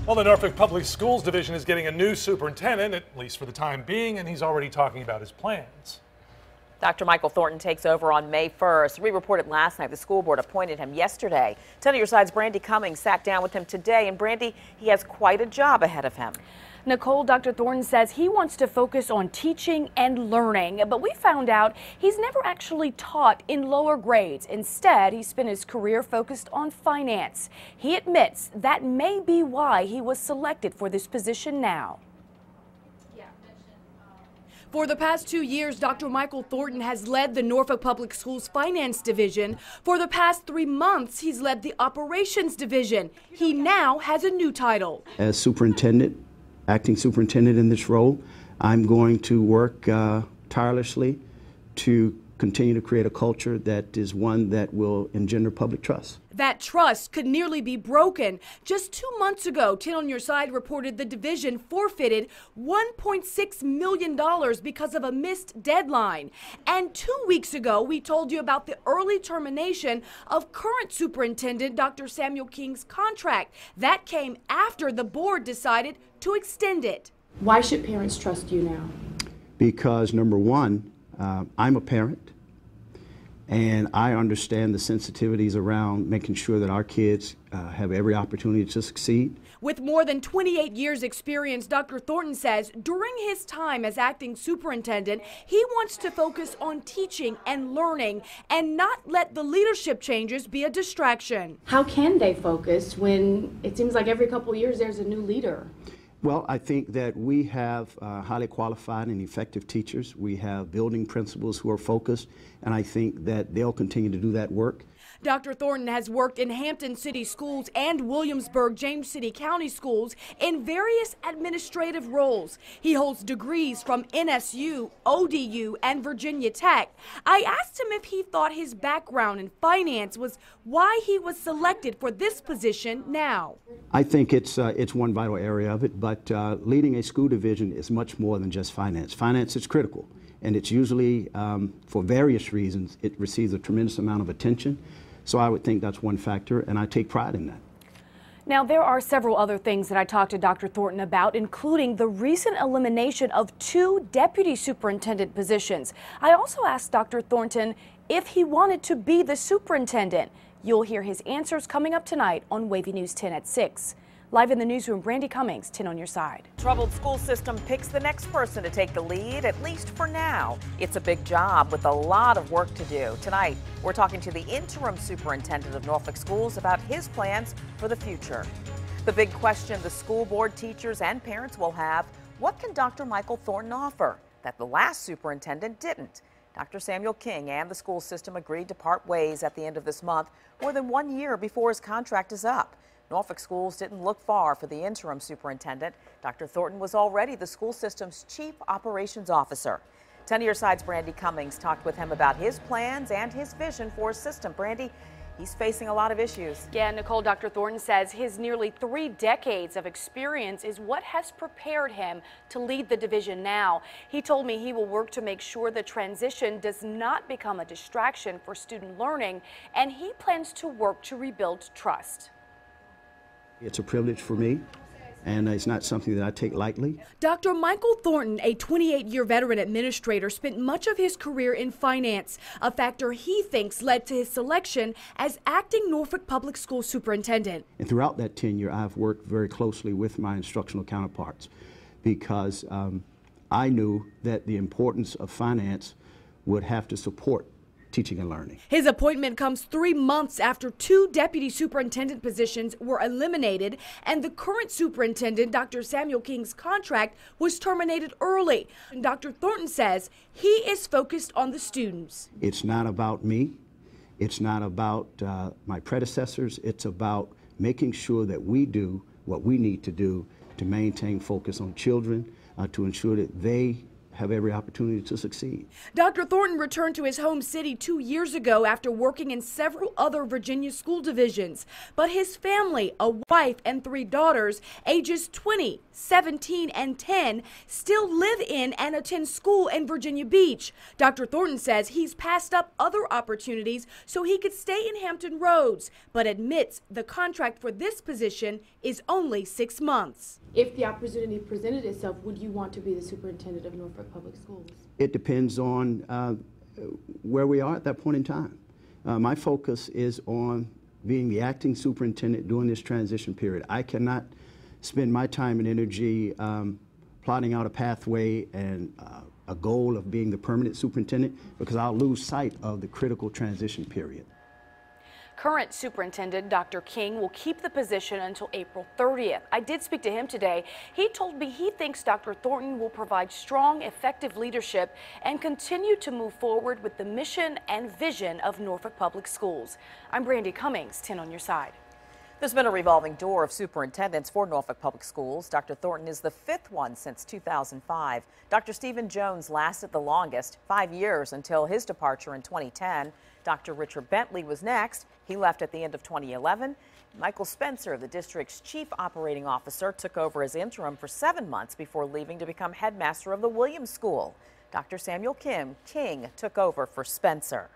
Well, the Norfolk Public Schools Division is getting a new superintendent, at least for the time being, and he's already talking about his plans. Dr. Michael Thornton takes over on May 1st. We reported last night the school board appointed him yesterday. 10 on your side's Brandi Cummings sat down with him today, and Brandi, he has quite a job ahead of him. Nicole, Dr. Thornton says he wants to focus on teaching and learning, but we found out he's never actually taught in lower grades. Instead, he spent his career focused on finance. He admits that may be why he was selected for this position now. For the past 2 years, Dr. Michael Thornton has led the Norfolk Public Schools Finance Division. For the past 3 months, he's led the Operations Division. He now has a new title. As superintendent, acting superintendent in this role, I'm going to work tirelessly to continue to create a culture that is one that will engender public trust. That trust could nearly be broken. Just 2 months ago, 10 on Your Side reported the division forfeited $1.6 million because of a missed deadline. And 2 weeks ago, we told you about the early termination of current superintendent Dr. Samuel King's contract. That came after the board decided to extend it. Why should parents trust you now? Because number one, I'm a parent. And I understand the sensitivities around making sure that our kids have every opportunity to succeed. With more than 28 years experience, Dr. Thornton says during his time as acting superintendent, he wants to focus on teaching and learning and not let the leadership changes be a distraction. How can they focus when it seems like every couple of years there's a new leader? Well, I think that we have highly qualified and effective teachers. We have building principals who are focused, and I think that they'll continue to do that work. Dr. Thornton has worked in Hampton City Schools and Williamsburg, James City County Schools in various administrative roles. He holds degrees from NSU, ODU, and Virginia Tech. I asked him if he thought his background in finance was why he was selected for this position now. I think it's one vital area of it, but leading a school division is much more than just finance. Finance is critical, and it's usually, for various reasons, it receives a tremendous amount of attention. So I would think that's one factor, and I take pride in that. Now, there are several other things that I talked to Dr. Thornton about, including the recent elimination of 2 deputy superintendent positions. I also asked Dr. Thornton if he wanted to be the superintendent. You'll hear his answers coming up tonight on WAVY News 10 at 6. Live in the newsroom, Brandi Cummings, 10 on Your Side. Troubled school system picks the next person to take the lead, at least for now. It's a big job with a lot of work to do. Tonight, we're talking to the interim superintendent of Norfolk Schools about his plans for the future. The big question the school board, teachers, and parents will have, what can Dr. Michael Thornton offer that the last superintendent didn't? Dr. Samuel King and the school system agreed to part ways at the end of this month, more than 1 year before his contract is up. Norfolk Schools didn't look far for the interim superintendent. Dr. Thornton was already the school system's chief operations officer. 10 on Your Side's Brandi Cummings talked with him about his plans and his vision for his system. Brandi, he's facing a lot of issues. Yeah, Nicole, Dr. Thornton says his nearly 3 decades of experience is what has prepared him to lead the division now. He told me he will work to make sure the transition does not become a distraction for student learning, and he plans to work to rebuild trust. It's a privilege for me, and it's not something that I take lightly. Dr. Michael Thornton, a 28-year veteran administrator, spent much of his career in finance, a factor he thinks led to his selection as acting Norfolk Public School superintendent. And throughout that tenure, I've worked very closely with my instructional counterparts because I knew that the importance of finance would have to support teaching and learning. His appointment comes 3 months after 2 deputy superintendent positions were eliminated, and the current superintendent, Dr. Samuel King's contract was terminated early. And Dr. Thornton says he is focused on the students. It's not about me. It's not about my predecessors. It's about making sure that we do what we need to do to maintain focus on children, to ensure that they have every opportunity to succeed. Dr. Thornton returned to his home city 2 years ago after working in several other Virginia school divisions. But his family, a wife and 3 daughters, ages 20, 17, and 10, still live in and attend school in Virginia Beach. Dr. Thornton says he's passed up other opportunities so he could stay in Hampton Roads, but admits the contract for this position is only 6 months. If the opportunity presented itself, would you want to be the superintendent of Norfolk Public Schools? It depends on where we are at that point in time. My focus is on being the acting superintendent during this transition period. I cannot spend my time and energy plotting out a pathway and a goal of being the permanent superintendent, because I'll lose sight of the critical transition period. Current superintendent Dr. King will keep the position until April 30th. I did speak to him today. He told me he thinks Dr. Thornton will provide strong, effective leadership and continue to move forward with the mission and vision of Norfolk Public Schools. I'm Brandi Cummings, 10 on your side. There's been a revolving door of superintendents for Norfolk Public Schools. Dr. Thornton is the 5th one since 2005. Dr. Stephen Jones lasted the longest, 5 years, until his departure in 2010. Dr. Richard Bentley was next. He left at the end of 2011. Michael Spencer, the district's chief operating officer, took over as interim for 7 months before leaving to become headmaster of the Williams School. Dr. Samuel King took over for Spencer.